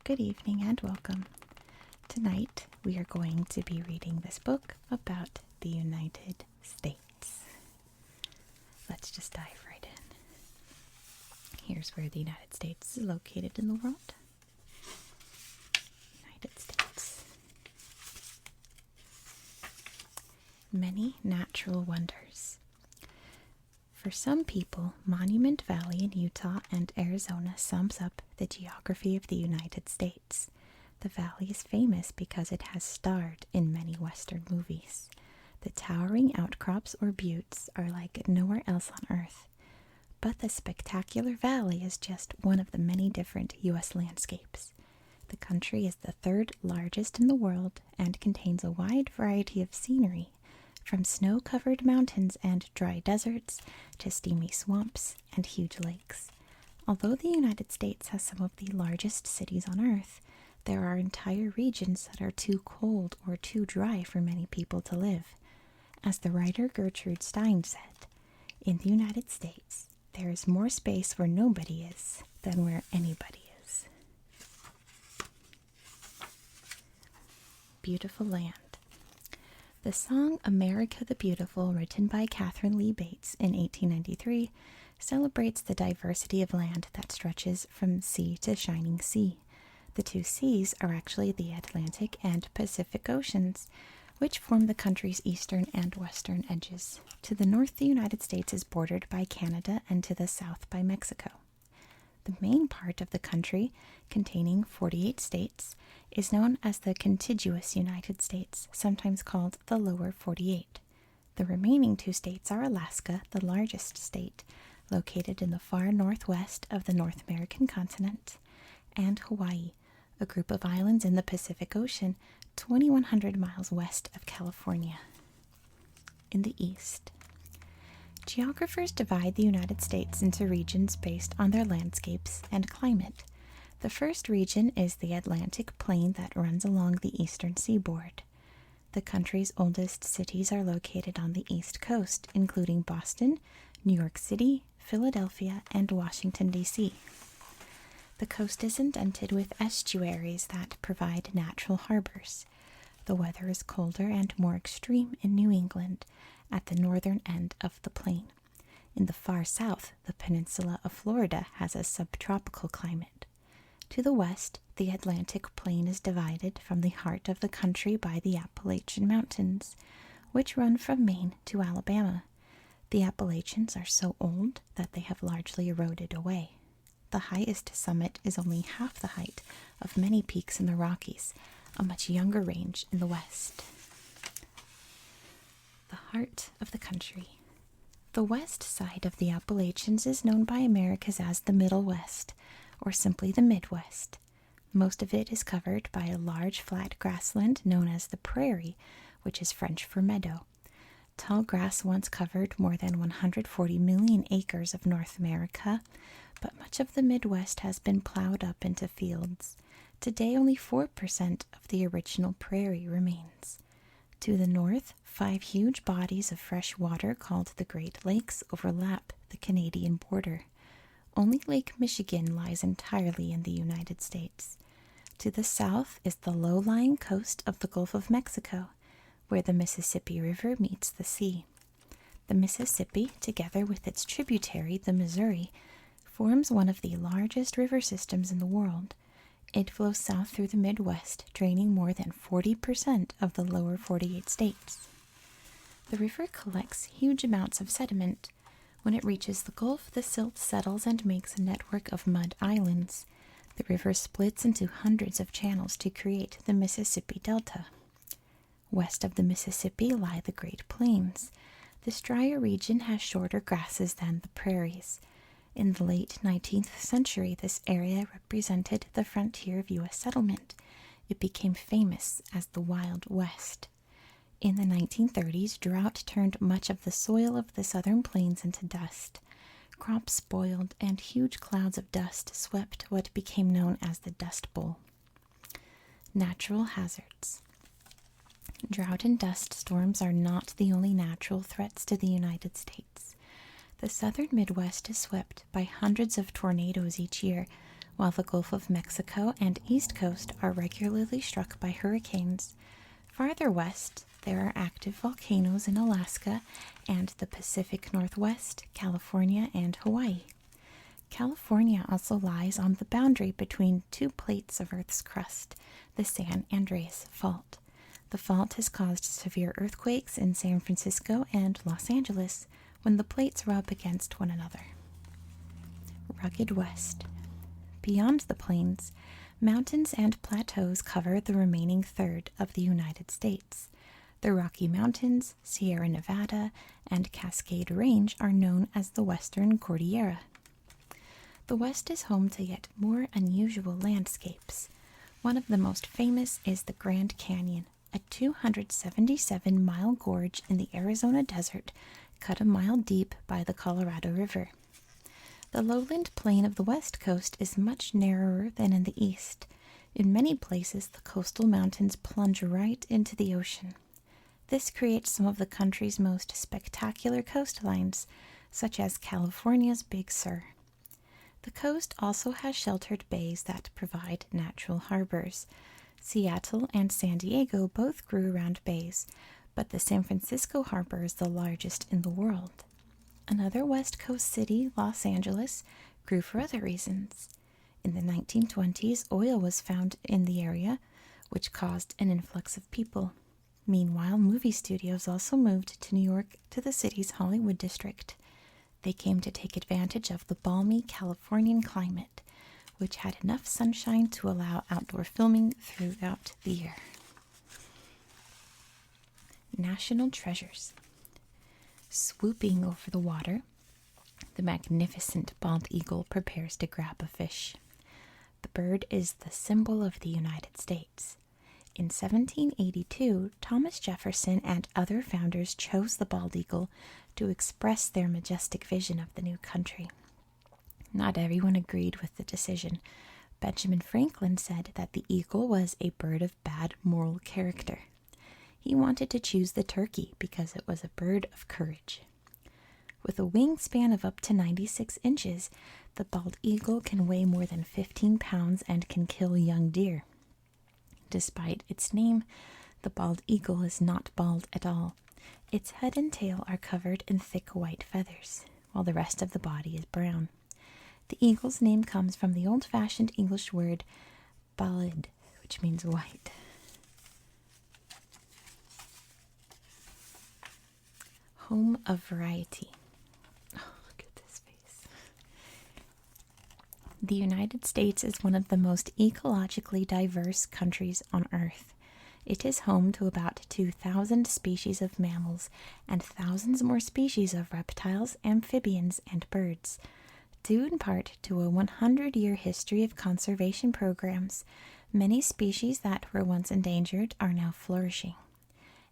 good evening, and welcome. Tonight we are going to be reading this book about the United States. Let's just dive right in. Here's where the United States is located in the world. United States. Many natural wonders. For some people, Monument Valley in Utah and Arizona sums up the geography of the United States. The valley is famous because it has starred in many Western movies. The towering outcrops or buttes are like nowhere else on Earth. But the spectacular valley is just one of the many different U.S. landscapes. The country is the third largest in the world and contains a wide variety of scenery, from snow-covered mountains and dry deserts to steamy swamps and huge lakes. Although the United States has some of the largest cities on Earth, there are entire regions that are too cold or too dry for many people to live. As the writer Gertrude Stein said, in the United States, there is more space where nobody is than where anybody is. Beautiful land. The song America the Beautiful, written by Catherine Lee Bates in 1893, celebrates the diversity of land that stretches from sea to shining sea. The two seas are actually the Atlantic and Pacific Oceans, which form the country's eastern and western edges. To the north, the United States is bordered by Canada, and to the south by Mexico. The main part of the country, containing 48 states, is known as the Contiguous United States, sometimes called the Lower 48. The remaining two states are Alaska, the largest state, located in the far northwest of the North American continent, and Hawaii, a group of islands in the Pacific Ocean, 2,100 miles west of California. In the east, geographers divide the United States into regions based on their landscapes and climate. The first region is the Atlantic Plain that runs along the eastern seaboard. The country's oldest cities are located on the East Coast, including Boston, New York City, Philadelphia, and Washington, D.C. The coast is indented with estuaries that provide natural harbors. The weather is colder and more extreme in New England, at the northern end of the plain. In the far south, the peninsula of Florida has a subtropical climate. To the west, the Atlantic Plain is divided from the heart of the country by the Appalachian Mountains, which run from Maine to Alabama. The Appalachians are so old that they have largely eroded away. The highest summit is only half the height of many peaks in the Rockies, a much younger range in the west. The heart of the country. The west side of the Appalachians is known by Americans as the Middle West, or simply the Midwest. Most of it is covered by a large flat grassland known as the prairie, which is French for meadow. Tall grass once covered more than 140 million acres of North America, but much of the Midwest has been plowed up into fields. Today, only 4% of the original prairie remains. To the north, 5 huge bodies of fresh water called the Great Lakes overlap the Canadian border. Only Lake Michigan lies entirely in the United States. To the south is the low-lying coast of the Gulf of Mexico, where the Mississippi River meets the sea. The Mississippi, together with its tributary, the Missouri, forms one of the largest river systems in the world. It flows south through the Midwest, draining more than 40% of the lower 48 states. The river collects huge amounts of sediment. When it reaches the Gulf, the silt settles and makes a network of mud islands. The river splits into hundreds of channels to create the Mississippi Delta. West of the Mississippi lie the Great Plains. This drier region has shorter grasses than the prairies. In the late 19th century, this area represented the frontier of U.S. settlement. It became famous as the Wild West. In the 1930s, drought turned much of the soil of the southern plains into dust. Crops spoiled, and huge clouds of dust swept what became known as the Dust Bowl. Natural hazards. Drought and dust storms are not the only natural threats to the United States. The southern Midwest is swept by hundreds of tornadoes each year, while the Gulf of Mexico and East Coast are regularly struck by hurricanes. Farther west, there are active volcanoes in Alaska and the Pacific Northwest, California, and Hawaii. California also lies on the boundary between two plates of Earth's crust, the San Andreas Fault. The fault has caused severe earthquakes in San Francisco and Los Angeles when the plates rub against one another. Rugged West. Beyond the plains, mountains and plateaus cover the remaining third of the United States. The Rocky Mountains, Sierra Nevada, and Cascade Range are known as the Western Cordillera. The West is home to yet more unusual landscapes. One of the most famous is the Grand Canyon, a 277-mile gorge in the Arizona desert cut a mile deep by the Colorado River. The lowland plain of the west coast is much narrower than in the east. In many places, the coastal mountains plunge right into the ocean. This creates some of the country's most spectacular coastlines, such as California's Big Sur. The coast also has sheltered bays that provide natural harbors. Seattle and San Diego both grew around bays, but the San Francisco harbor is the largest in the world. Another West Coast city, Los Angeles, grew for other reasons. In the 1920s, oil was found in the area, which caused an influx of people. Meanwhile, movie studios also moved to New York to the city's Hollywood district. They came to take advantage of the balmy Californian climate, which had enough sunshine to allow outdoor filming throughout the year. National treasures. Swooping over the water, the magnificent bald eagle prepares to grab a fish. The bird is the symbol of the United States. In 1782, Thomas Jefferson and other founders chose the bald eagle to express their majestic vision of the new country. Not everyone agreed with the decision. Benjamin Franklin said that the eagle was a bird of bad moral character. He wanted to choose the turkey because it was a bird of courage. With a wingspan of up to 96 inches, the bald eagle can weigh more than 15 pounds and can kill young deer. Despite its name, the bald eagle is not bald at all. Its head and tail are covered in thick white feathers, while the rest of the body is brown. The eagle's name comes from the old-fashioned English word balid, which means white. Home of variety. Oh, look at this face. The United States is one of the most ecologically diverse countries on Earth. It is home to about 2,000 species of mammals and thousands more species of reptiles, amphibians, and birds. Due in part to a 100-year history of conservation programs, many species that were once endangered are now flourishing.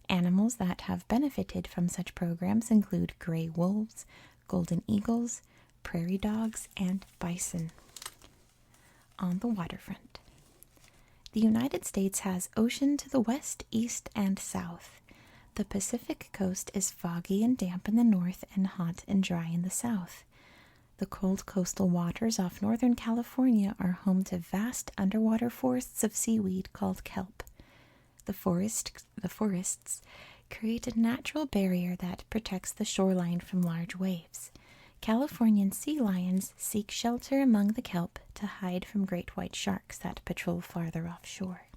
Animals that have benefited from such programs include gray wolves, golden eagles, prairie dogs, and bison. On the waterfront. The United States has ocean to the west, east, and south. The Pacific coast is foggy and damp in the north and hot and dry in the south. The cold coastal waters off Northern California are home to vast underwater forests of seaweed called kelp. The forests create a natural barrier that protects the shoreline from large waves. Californian sea lions seek shelter among the kelp to hide from great white sharks that patrol farther offshore.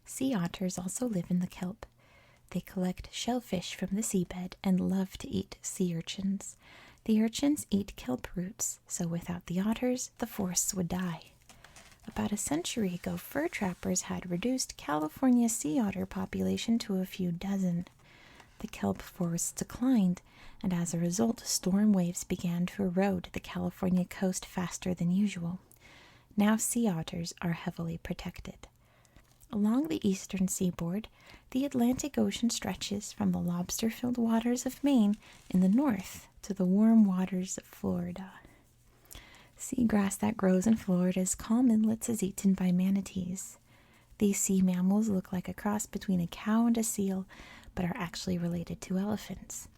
Sea otters also live in the kelp. They collect shellfish from the seabed and love to eat sea urchins. The urchins eat kelp roots, so without the otters, the forests would die. About a century ago, fur trappers had reduced California's sea otter population to a few dozen. The kelp forests declined, and as a result, storm waves began to erode the California coast faster than usual. Now sea otters are heavily protected. Along the eastern seaboard, the Atlantic Ocean stretches from the lobster-filled waters of Maine in the north to the warm waters of Florida. Seagrass that grows in Florida's calm inlets is eaten by manatees. These sea mammals look like a cross between a cow and a seal, but are actually related to elephants.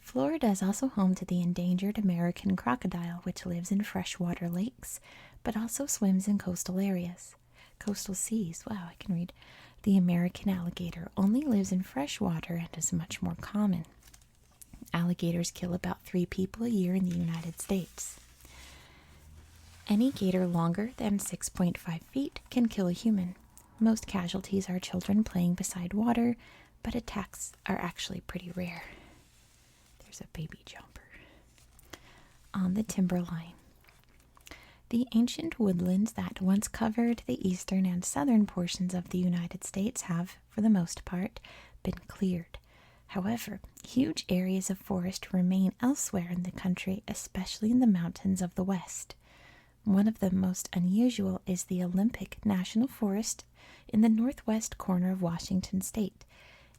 Florida is also home to the endangered American crocodile, which lives in freshwater lakes, but also swims in coastal areas. Coastal seas. Wow, I can read. The American alligator only lives in fresh water and is much more common. Alligators kill about 3 people a year in the United States. Any gator longer than 6.5 feet can kill a human. Most casualties are children playing beside water, but attacks are actually pretty rare. There's a baby jumper. On the timberline. The ancient woodlands that once covered the eastern and southern portions of the United States have, for the most part, been cleared. However, huge areas of forest remain elsewhere in the country, especially in the mountains of the west. One of the most unusual is the Olympic National Forest in the northwest corner of Washington state.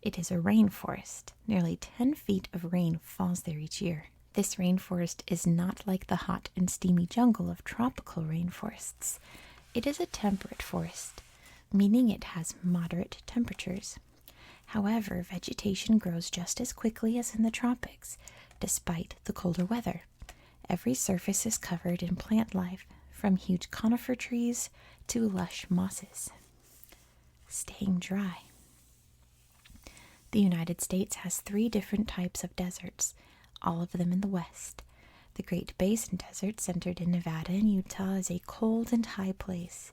It is a rainforest. Nearly 10 feet of rain falls there each year. This rainforest is not like the hot and steamy jungle of tropical rainforests. It is a temperate forest, meaning it has moderate temperatures. However, vegetation grows just as quickly as in the tropics, despite the colder weather. Every surface is covered in plant life, from huge conifer trees to lush mosses. Staying dry. The United States has 3 different types of deserts, all of them in the west. The Great Basin Desert, centered in Nevada and Utah, is a cold and high place.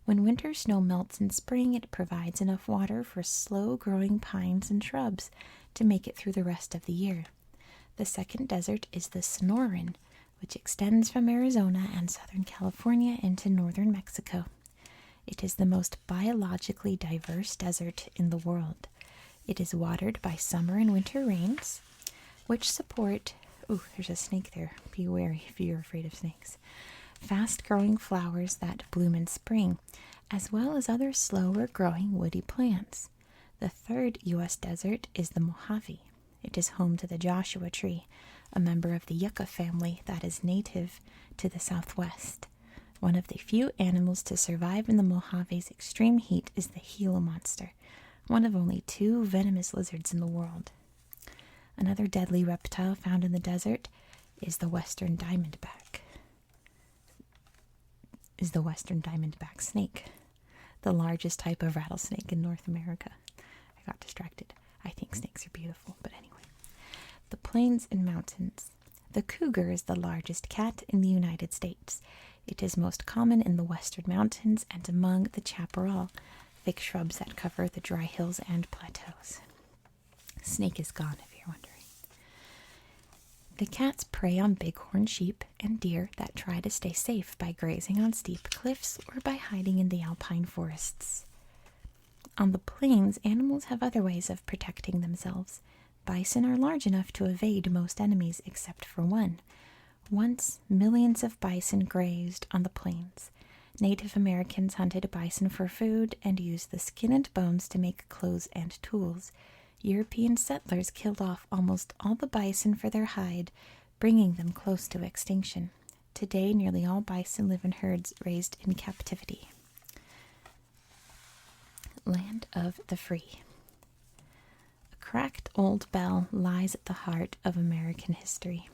When winter snow melts in spring, it provides enough water for slow-growing pines and shrubs to make it through the rest of the year. The second desert is the Sonoran, which extends from Arizona and Southern California into northern Mexico. It is the most biologically diverse desert in the world. It is watered by summer and winter rains, which support... Oh, there's a snake there. Be wary if you're afraid of snakes. Fast-growing flowers that bloom in spring, as well as other slower-growing woody plants. The third U.S. desert is the Mojave. It is home to the Joshua tree, a member of the yucca family that is native to the southwest. One of the few animals to survive in the Mojave's extreme heat is the Gila monster, one of only 2 venomous lizards in the world. Another deadly reptile found in the desert is the western diamondback. Snake, the largest type of rattlesnake in North America. I got distracted. I think snakes are beautiful, but anyway. The plains and mountains. The cougar is the largest cat in the United States. It is most common in the western mountains and among the chaparral, thick shrubs that cover the dry hills and plateaus. Snake is gone, if you're wondering. The cats prey on bighorn sheep and deer that try to stay safe by grazing on steep cliffs or by hiding in the alpine forests. On the plains, animals have other ways of protecting themselves. Bison are large enough to evade most enemies except for one. Once, millions of bison grazed on the plains. Native Americans hunted bison for food and used the skin and bones to make clothes and tools. European settlers killed off almost all the bison for their hide, bringing them close to extinction. Today, nearly all bison live in herds raised in captivity. Land of the Free. A cracked old bell lies at the heart of American history.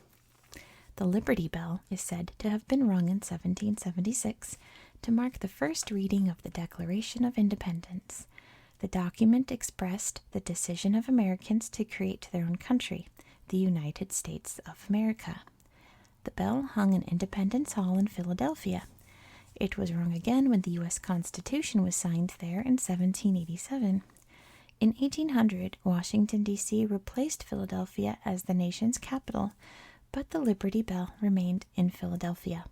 The Liberty Bell is said to have been rung in 1776 to mark the first reading of the Declaration of Independence. The document expressed the decision of Americans to create their own country, the United States of America. The bell hung in Independence Hall in Philadelphia. It was rung again when the U.S. Constitution was signed there in 1787. In 1800, Washington, D.C. replaced Philadelphia as the nation's capital, but the Liberty Bell remained in Philadelphia.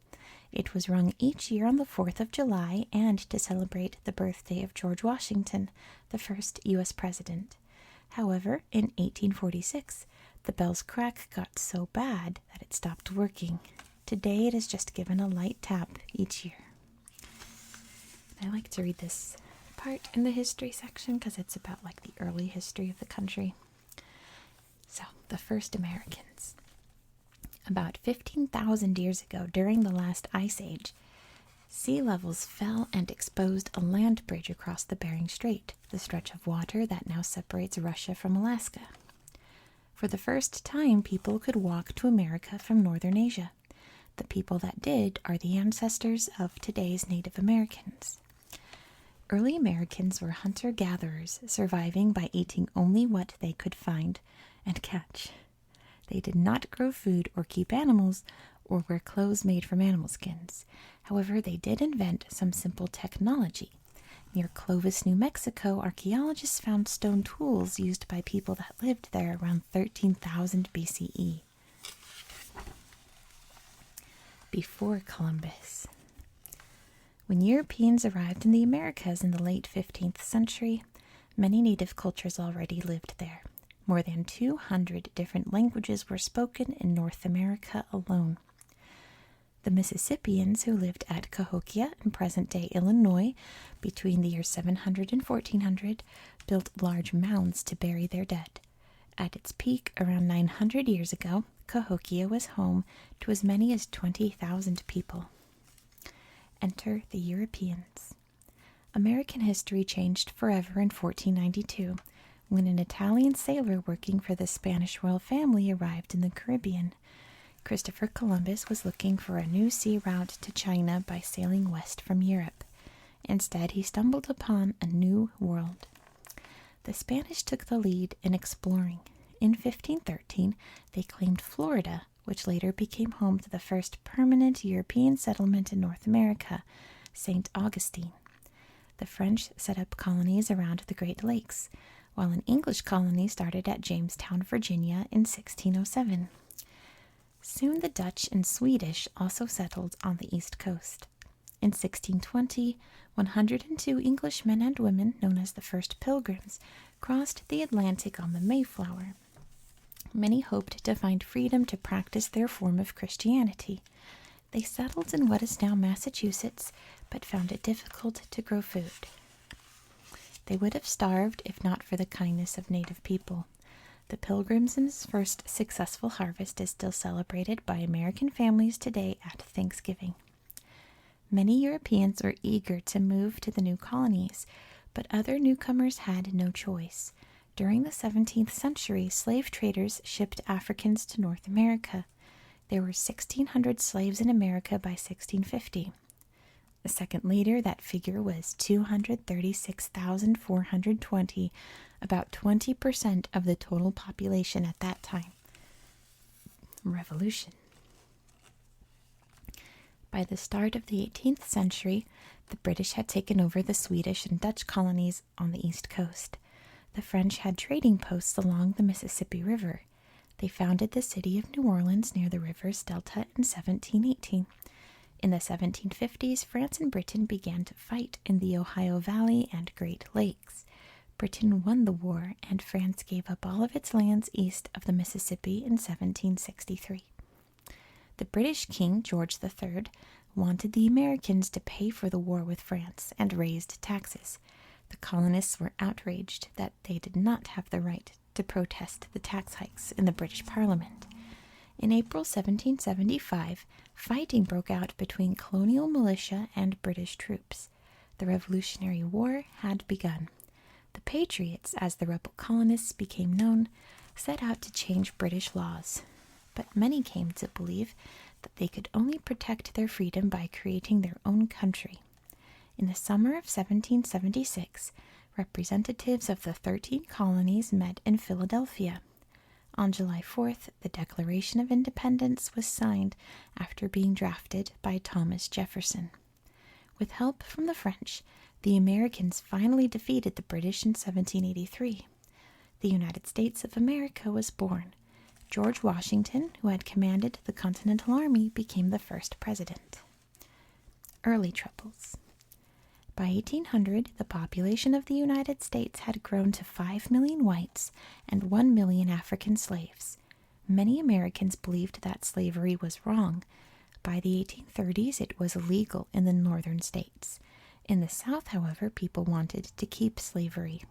It was rung each year on the 4th of July and to celebrate the birthday of George Washington, the first U.S. president. However, in 1846, the bell's crack got so bad that it stopped working. Today it is just given a light tap each year. I like to read this part in the history section because it's about like the early history of the country. So, the first Americans. About 15,000 years ago, during the last ice age, sea levels fell and exposed a land bridge across the Bering Strait, the stretch of water that now separates Russia from Alaska. For the first time, people could walk to America from northern Asia. The people that did are the ancestors of today's Native Americans. Early Americans were hunter-gatherers, surviving by eating only what they could find and catch. They did not grow food or keep animals or wear clothes made from animal skins. However, they did invent some simple technology. Near Clovis, New Mexico, archaeologists found stone tools used by people that lived there around 13,000 BCE. Before Columbus. When Europeans arrived in the Americas in the late 15th century, many native cultures already lived there. More than 200 different languages were spoken in North America alone. The Mississippians, who lived at Cahokia in present-day Illinois between the years 700 and 1400, built large mounds to bury their dead. At its peak, around 900 years ago, Cahokia was home to as many as 20,000 people. Enter the Europeans. American history changed forever in 1492, when an Italian sailor working for the Spanish royal family arrived in the Caribbean. Christopher Columbus was looking for a new sea route to China by sailing west from Europe. Instead, he stumbled upon a new world. The Spanish took the lead in exploring. In 1513, they claimed Florida, which later became home to the first permanent European settlement in North America, St. Augustine. The French set up colonies around the Great Lakes, while an English colony started at Jamestown, Virginia in 1607. Soon the Dutch and Swedish also settled on the East Coast. In 1620, 102 Englishmen and women, known as the First Pilgrims, crossed the Atlantic on the Mayflower. Many hoped to find freedom to practice their form of Christianity. They settled in what is now Massachusetts, but found it difficult to grow food. They would have starved if not for the kindness of native people. The Pilgrims' first successful harvest is still celebrated by American families today at Thanksgiving. Many Europeans were eager to move to the new colonies, but other newcomers had no choice. During the 17th century, slave traders shipped Africans to North America. There were 1,600 slaves in America by 1650. A second later, that figure was 236,420, about 20% of the total population at that time. Revolution. By the start of the 18th century, the British had taken over the Swedish and Dutch colonies on the East Coast. The French had trading posts along the Mississippi River. They founded the city of New Orleans near the river's delta in 1718. In the 1750s, France and Britain began to fight in the Ohio Valley and Great Lakes. Britain won the war, and France gave up all of its lands east of the Mississippi in 1763. The British King, George III, wanted the Americans to pay for the war with France and raised taxes. The colonists were outraged that they did not have the right to protest the tax hikes in the British Parliament. In April 1775, fighting broke out between colonial militia and British troops. The Revolutionary War had begun. The Patriots, as the rebel colonists became known, set out to change British laws. But many came to believe that they could only protect their freedom by creating their own country. In the summer of 1776, representatives of the 13 colonies met in Philadelphia. On July 4th, the Declaration of Independence was signed after being drafted by Thomas Jefferson. With help from the French, the Americans finally defeated the British in 1783. The United States of America was born. George Washington, who had commanded the Continental Army, became the first president. Early troubles. By 1800, the population of the United States had grown to 5 million whites and 1 million African slaves. Many Americans believed that slavery was wrong. By the 1830s, it was illegal in the northern states. In the South, however, people wanted to keep slavery.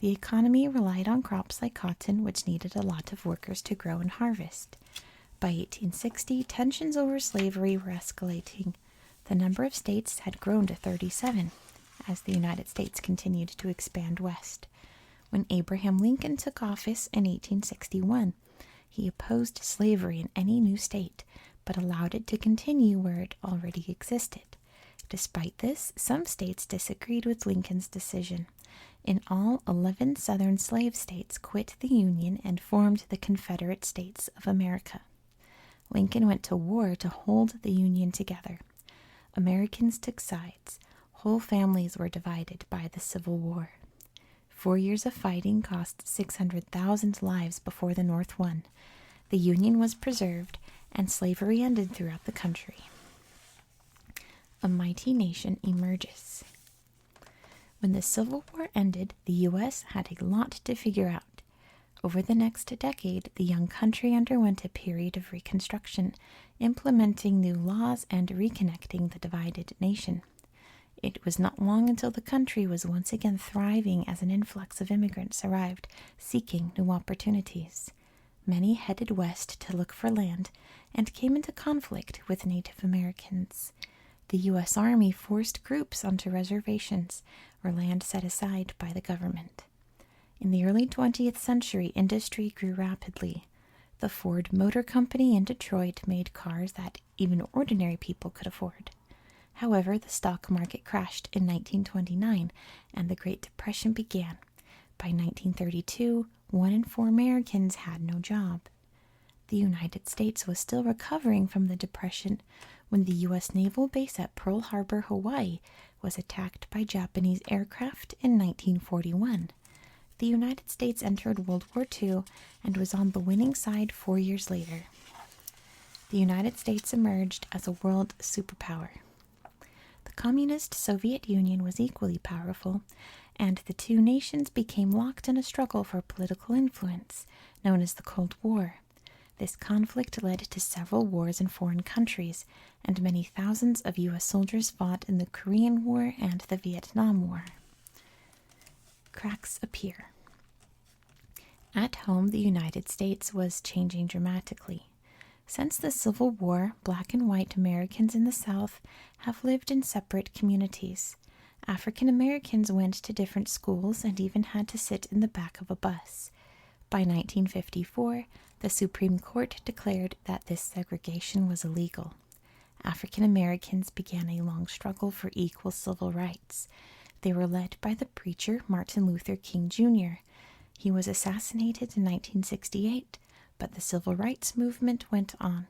The economy relied on crops like cotton, which needed a lot of workers to grow and harvest. By 1860, tensions over slavery were escalating. The number of states had grown to 37, as the United States continued to expand west. When Abraham Lincoln took office in 1861, He opposed slavery in any new state, but allowed it to continue where it already existed. Despite this, some states disagreed with Lincoln's decision. In all, 11 Southern slave states quit the Union and formed the Confederate States of America. Lincoln went to war to hold the Union together. Americans took sides. Whole families were divided by the Civil War. 4 years of fighting cost 600,000 lives before the North won. The Union was preserved, and slavery ended throughout the country. A mighty nation emerges. When the Civil War ended, the U.S. had a lot to figure out. Over the next decade, the young country underwent a period of reconstruction, implementing new laws and reconnecting the divided nation. It was not long until the country was once again thriving as an influx of immigrants arrived, seeking new opportunities. Many headed west to look for land and came into conflict with Native Americans. The U.S. Army forced groups onto reservations or land set aside by the government. In the early 20th century, industry grew rapidly. The Ford Motor Company in Detroit made cars that even ordinary people could afford. However, the stock market crashed in 1929 and the Great Depression began. By 1932, 1 in 4 Americans had no job. The United States was still recovering from the Depression when the U.S. naval base at Pearl Harbor, Hawaii, was attacked by Japanese aircraft in 1941. The United States entered World War II and was on the winning side 4 years later. The United States emerged as a world superpower. The communist Soviet Union was equally powerful, and the two nations became locked in a struggle for political influence, known as the Cold War. This conflict led to several wars in foreign countries, and many thousands of U.S. soldiers fought in the Korean War and the Vietnam War. Cracks appear. At home, the United States was changing dramatically. Since the Civil War, black and white Americans in the South have lived in separate communities. African Americans went to different schools and even had to sit in the back of a bus. By 1954, the Supreme Court declared that this segregation was illegal. African Americans began a long struggle for equal civil rights. They were led by the preacher Martin Luther King Jr. He was assassinated in 1968, but the civil rights movement went on.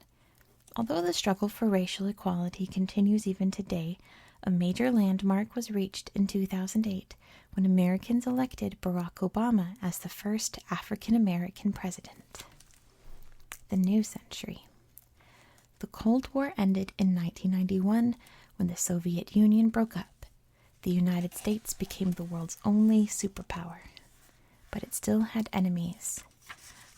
Although the struggle for racial equality continues even today, a major landmark was reached in 2008 when Americans elected Barack Obama as the first African American president. The new century. The Cold War ended in 1991 when the Soviet Union broke up. The United States became the world's only superpower, but it still had enemies.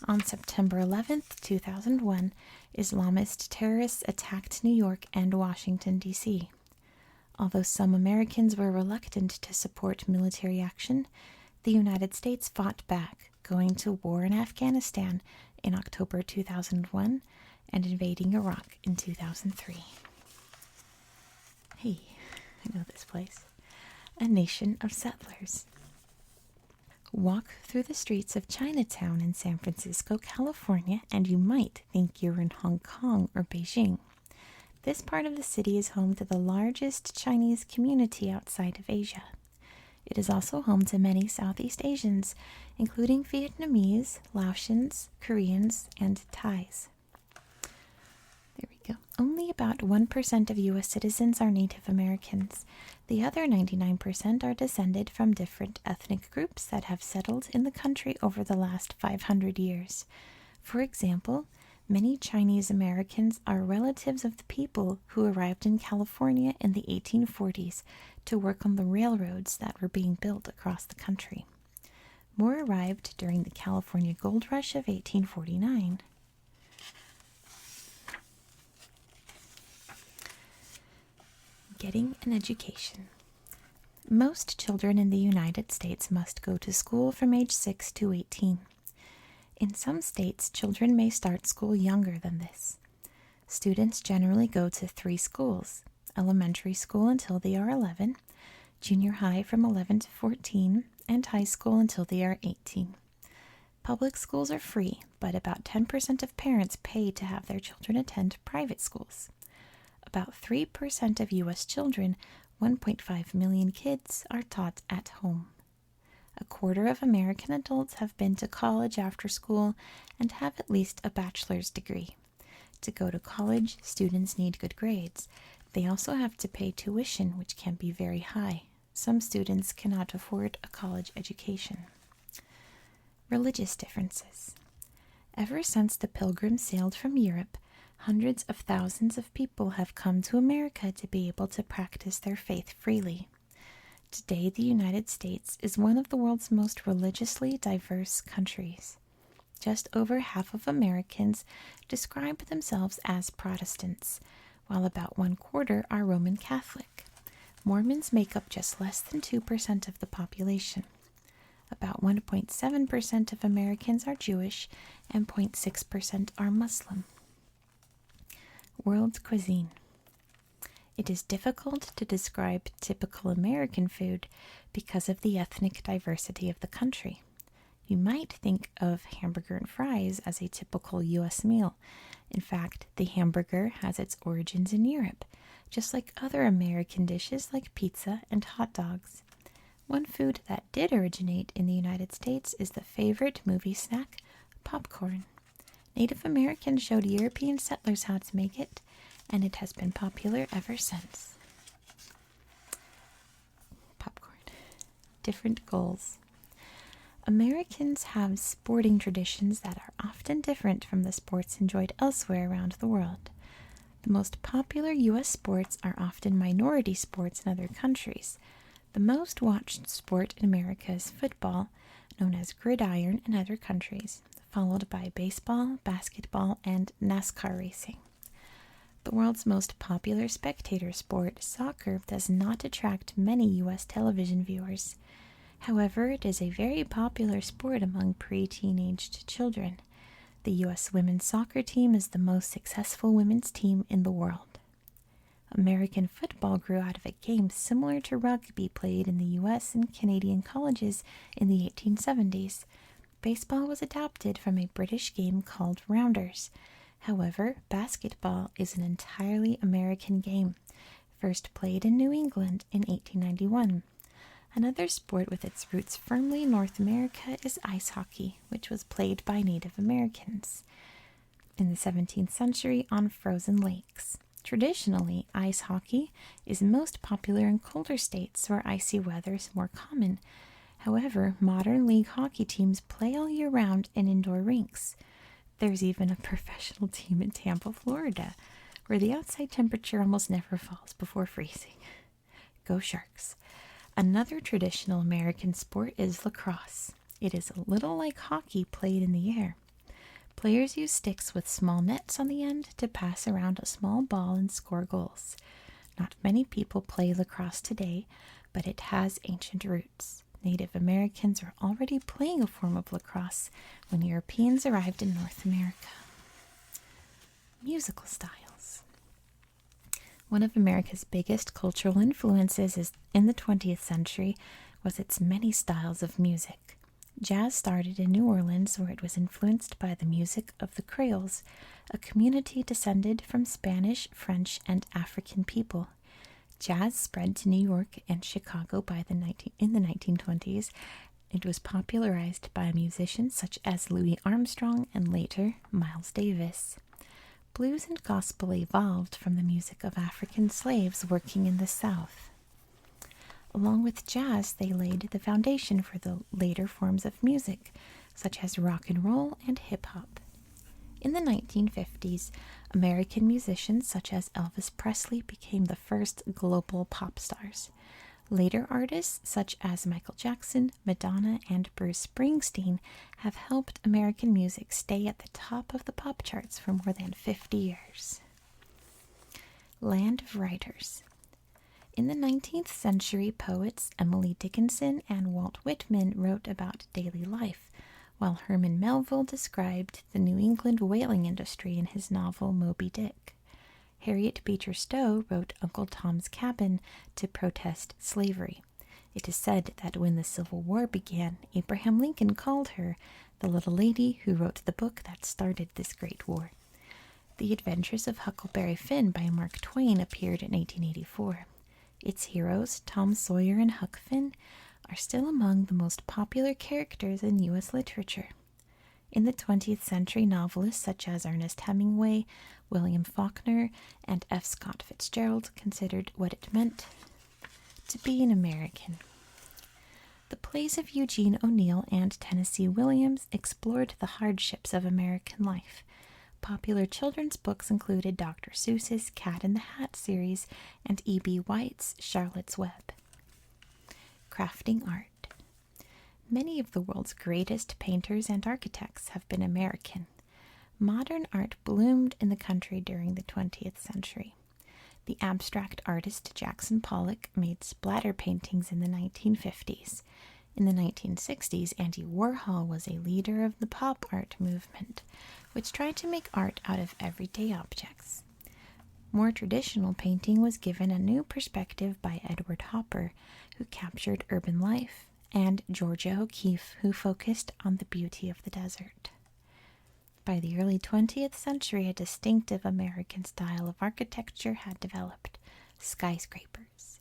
On September 11, 2001, Islamist terrorists attacked New York and Washington, D.C. Although some Americans were reluctant to support military action, the United States fought back, going to war in Afghanistan in October 2001 and invading Iraq in 2003. Hey, I know this place. A nation of settlers. Walk through the streets of Chinatown in San Francisco, California, and you might think you're in Hong Kong or Beijing. This part of the city is home to the largest Chinese community outside of Asia. It is also home to many Southeast Asians, including Vietnamese, Laotians, Koreans, and Thais. There we go. Only about 1% of U.S. citizens are Native Americans. The other 99% are descended from different ethnic groups that have settled in the country over the last 500 years. For example, many Chinese Americans are relatives of the people who arrived in California in the 1840s to work on the railroads that were being built across the country. More arrived during the California Gold Rush of 1849. Getting an education. Most children in the United States must go to school from age 6 to 18. In some states, children may start school younger than this. Students generally go to 3 schools: elementary school until they are 11, junior high from 11 to 14, and high school until they are 18. Public schools are free, but about 10% of parents pay to have their children attend private schools. About 3% of U.S. children, 1.5 million kids, are taught at home. A quarter of American adults have been to college after school and have at least a bachelor's degree. To go to college, students need good grades. They also have to pay tuition, which can be very high. Some students cannot afford a college education. Religious differences. Ever since the Pilgrims sailed from Europe, hundreds of thousands of people have come to America to be able to practice their faith freely. Today, the United States is one of the world's most religiously diverse countries. Just over half of Americans describe themselves as Protestants, while about 1/4 are Roman Catholic. Mormons make up just less than 2% of the population. About 1.7% of Americans are Jewish and 0.6% are Muslim. World cuisine. It is difficult to describe typical American food because of the ethnic diversity of the country. You might think of hamburger and fries as a typical U.S. meal. In fact, the hamburger has its origins in Europe, just like other American dishes like pizza and hot dogs. One food that did originate in the United States is the favorite movie snack, popcorn. Native Americans showed European settlers how to make it, and it has been popular ever since. Popcorn. Different goals. Americans have sporting traditions that are often different from the sports enjoyed elsewhere around the world. The most popular U.S. sports are often minority sports in other countries. The most watched sport in America is football, known as gridiron in other countries, followed by baseball, basketball, and NASCAR racing. The world's most popular spectator sport, soccer, does not attract many U.S. television viewers. However, it is a very popular sport among pre-teenaged children. The U.S. women's soccer team is the most successful women's team in the world. American football grew out of a game similar to rugby played in the U.S. and Canadian colleges in the 1870s. Baseball was adapted from a British game called rounders. However, basketball is an entirely American game, first played in New England in 1891. Another sport with its roots firmly in North America is ice hockey, which was played by Native Americans in the 17th century on frozen lakes. Traditionally, ice hockey is most popular in colder states where icy weather is more common. However, modern league hockey teams play all year round in indoor rinks. There's even a professional team in Tampa, Florida, where the outside temperature almost never falls before freezing. Go Sharks! Another traditional American sport is lacrosse. It is a little like hockey played in the air. Players use sticks with small nets on the end to pass around a small ball and score goals. Not many people play lacrosse today, but it has ancient roots. Native Americans were already playing a form of lacrosse when Europeans arrived in North America. Musical styles. One of America's biggest cultural influences in the 20th century was its many styles of music. Jazz started in New Orleans, where it was influenced by the music of the Creoles, a community descended from Spanish, French, and African people. Jazz spread to New York and Chicago in the 1920s. It was popularized by musicians such as Louis Armstrong and later Miles Davis. Blues and gospel evolved from the music of African slaves working in the South. Along with jazz, they laid the foundation for the later forms of music, such as rock and roll and hip-hop. In the 1950s, American musicians such as Elvis Presley became the first global pop stars. Later artists such as Michael Jackson, Madonna, and Bruce Springsteen have helped American music stay at the top of the pop charts for more than 50 years. Land of Writers. In the 19th century, poets Emily Dickinson and Walt Whitman wrote about daily life, while Herman Melville described the New England whaling industry in his novel Moby Dick. Harriet Beecher Stowe wrote Uncle Tom's Cabin to protest slavery. It is said that when the Civil War began, Abraham Lincoln called her the little lady who wrote the book that started this great war. The Adventures of Huckleberry Finn by Mark Twain appeared in 1884. Its heroes, Tom Sawyer and Huck Finn, are still among the most popular characters in U.S. literature. In the 20th century, novelists such as Ernest Hemingway, William Faulkner, and F. Scott Fitzgerald considered what it meant to be an American. The plays of Eugene O'Neill and Tennessee Williams explored the hardships of American life. Popular children's books included Dr. Seuss's Cat in the Hat series and E.B. White's Charlotte's Web. Crafting art. Many of the world's greatest painters and architects have been American. Modern art bloomed in the country during the 20th century. The abstract artist Jackson Pollock made splatter paintings in the 1950s. In the 1960s, Andy Warhol was a leader of the pop art movement, which tried to make art out of everyday objects. More traditional painting was given a new perspective by Edward Hopper, who captured urban life, and Georgia O'Keeffe, who focused on the beauty of the desert. By the early 20th century, a distinctive American style of architecture had developed: skyscrapers.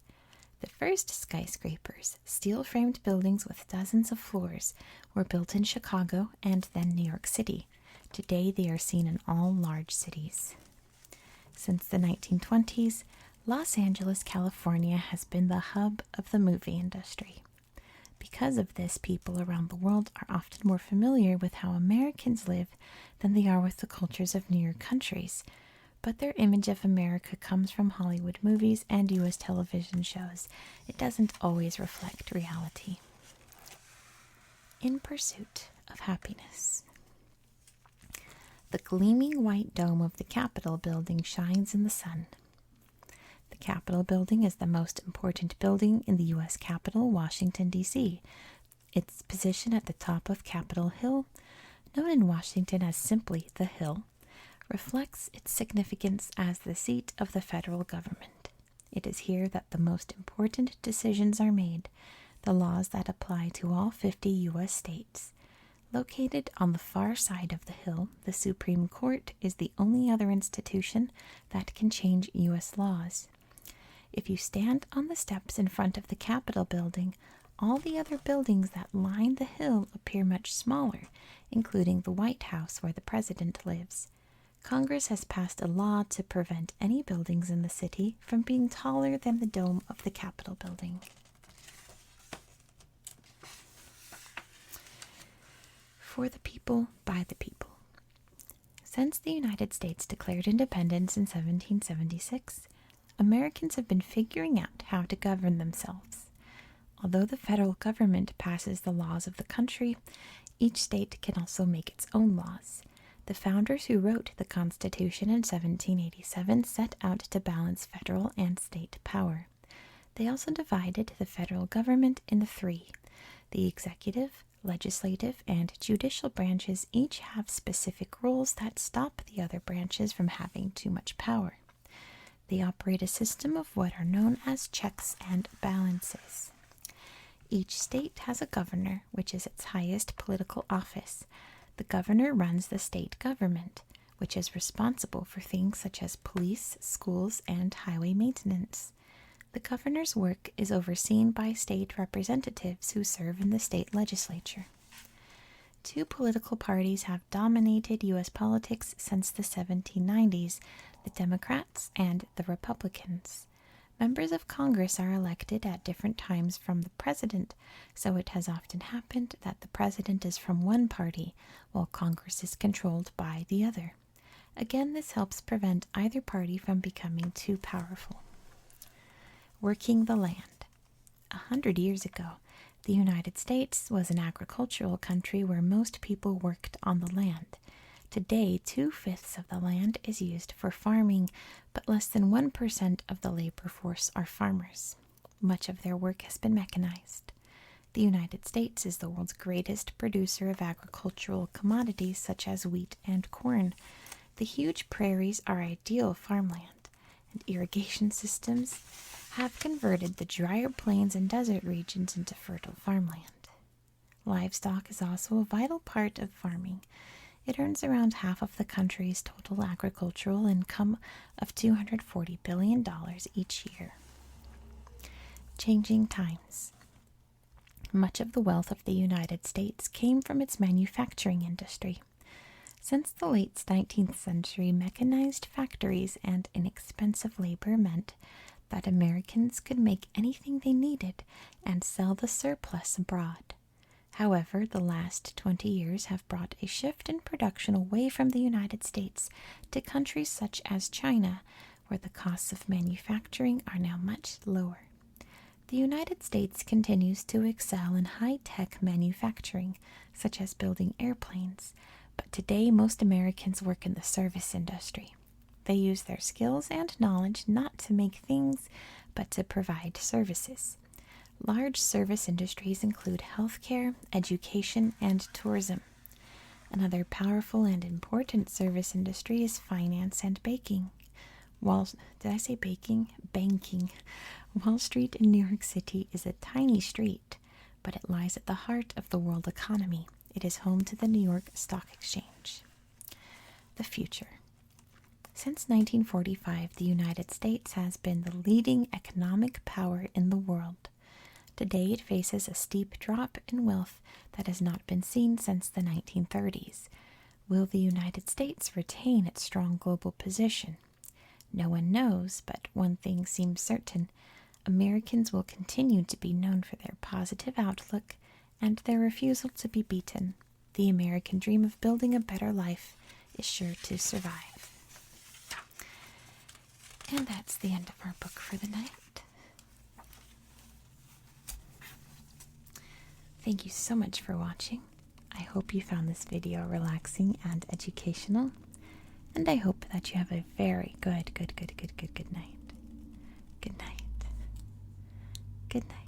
The first skyscrapers, steel-framed buildings with dozens of floors, were built in Chicago and then New York City. Today, they are seen in all large cities. Since the 1920s, Los Angeles, California has been the hub of the movie industry. Because of this, people around the world are often more familiar with how Americans live than they are with the cultures of near countries. But their image of America comes from Hollywood movies and U.S. television shows. It doesn't always reflect reality. In pursuit of happiness. The gleaming white dome of the Capitol building shines in the sun. The Capitol building is the most important building in the U.S. Capitol, Washington, D.C. Its position at the top of Capitol Hill, known in Washington as simply the Hill, reflects its significance as the seat of the federal government. It is here that the most important decisions are made, the laws that apply to all 50 U.S. states. Located on the far side of the Hill, the Supreme Court is the only other institution that can change U.S. laws. If you stand on the steps in front of the Capitol building, all the other buildings that line the hill appear much smaller, including the White House where the president lives. Congress has passed a law to prevent any buildings in the city from being taller than the dome of the Capitol building. For the people, by the people. Since the United States declared independence in 1776, Americans have been figuring out how to govern themselves. Although the federal government passes the laws of the country, each state can also make its own laws. The founders who wrote the Constitution in 1787 set out to balance federal and state power. They also divided the federal government into three. The executive, legislative, and judicial branches each have specific roles that stop the other branches from having too much power. They operate a system of what are known as checks and balances. Each state has a governor, which is its highest political office. The governor runs the state government, which is responsible for things such as police, schools, and highway maintenance. The governor's work is overseen by state representatives who serve in the state legislature. Two political parties have dominated U.S. politics since the 1790s, the Democrats and the Republicans. Members of Congress are elected at different times from the president, so it has often happened that the president is from one party, while Congress is controlled by the other. Again, this helps prevent either party from becoming too powerful. Working the land. 100 years ago, the United States was an agricultural country where most people worked on the land. Today, 2/5 of the land is used for farming, but less than 1% of the labor force are farmers. Much of their work has been mechanized. The United States is the world's greatest producer of agricultural commodities such as wheat and corn. The huge prairies are ideal farmland, and irrigation systems have converted the drier plains and desert regions into fertile farmland. Livestock is also a vital part of farming. It earns around half of the country's total agricultural income of $240 billion each year. Changing times. Much of the wealth of the United States came from its manufacturing industry. Since the late 19th century, mechanized factories and inexpensive labor meant that Americans could make anything they needed and sell the surplus abroad. However, the last 20 years have brought a shift in production away from the United States to countries such as China, where the costs of manufacturing are now much lower. The United States continues to excel in high-tech manufacturing, such as building airplanes, but today most Americans work in the service industry. They use their skills and knowledge not to make things, but to provide services. Large service industries include healthcare, education, and tourism. Another powerful and important service industry is finance and banking. Banking. Wall Street in New York City is a tiny street, but it lies at the heart of the world economy. It is home to the New York Stock Exchange. The future. Since 1945, the United States has been the leading economic power in the world. Today it faces a steep drop in wealth that has not been seen since the 1930s. Will the United States retain its strong global position? No one knows, but one thing seems certain. Americans will continue to be known for their positive outlook and their refusal to be beaten. The American dream of building a better life is sure to survive. And that's the end of our book for the night. Thank you so much for watching. I hope you found this video relaxing and educational. And I hope that you have a very good night. Good night. Good night.